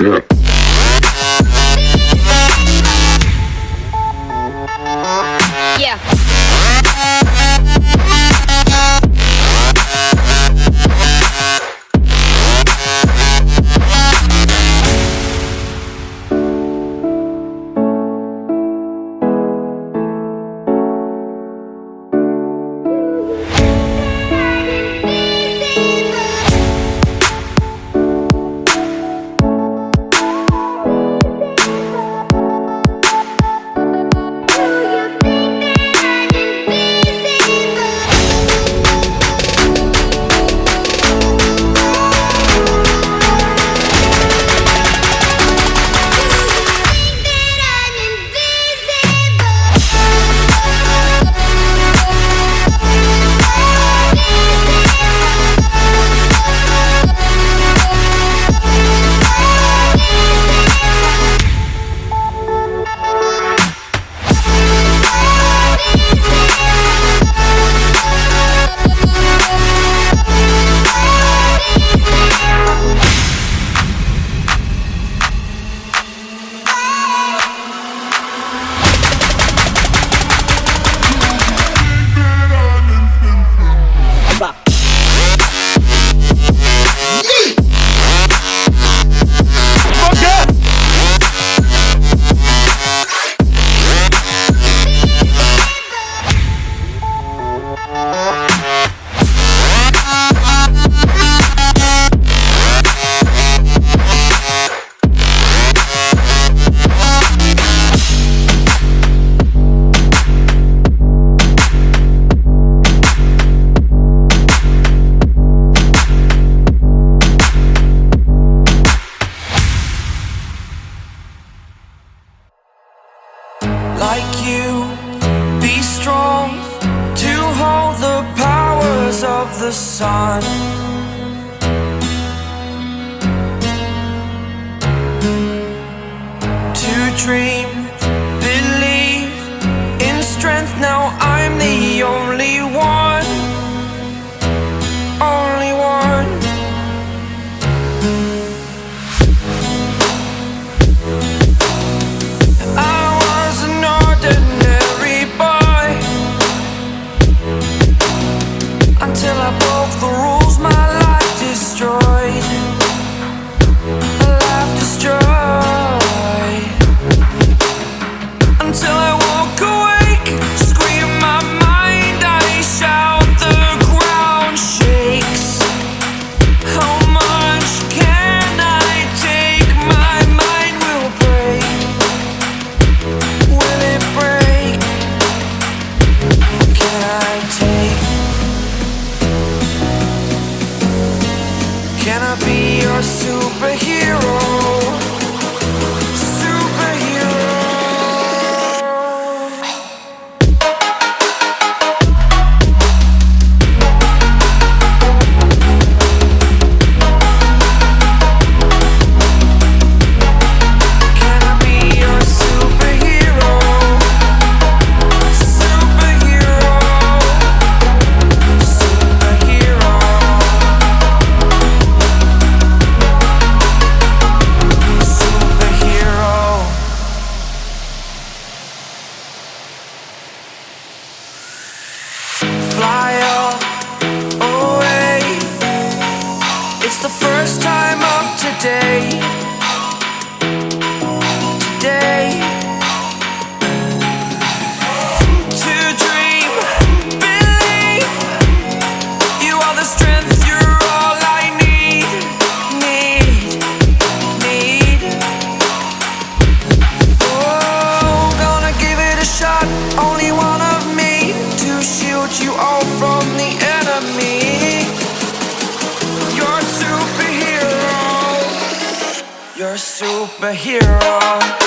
Yeah. Like you, be strong to hold the powers of the sun. To dream, believe in strength. Now I'm the only one, only one. Until I broke the rules, my life destroyed. Life destroyed. Until I walk awake, scream my mind, I shout, the ground shakes. How much can I take? My mind will break. Will it break? Can I take? Can I be your superhero? Superhero. Can I be your superhero? Superhero. Superhero. Fly away. It's the first time of today. Today. To dream, believe. You are the strength, you're all I need. Need. Oh, gonna give it a shot. Only one of me to shield you all from the enemy. You're a superhero. You're a superhero.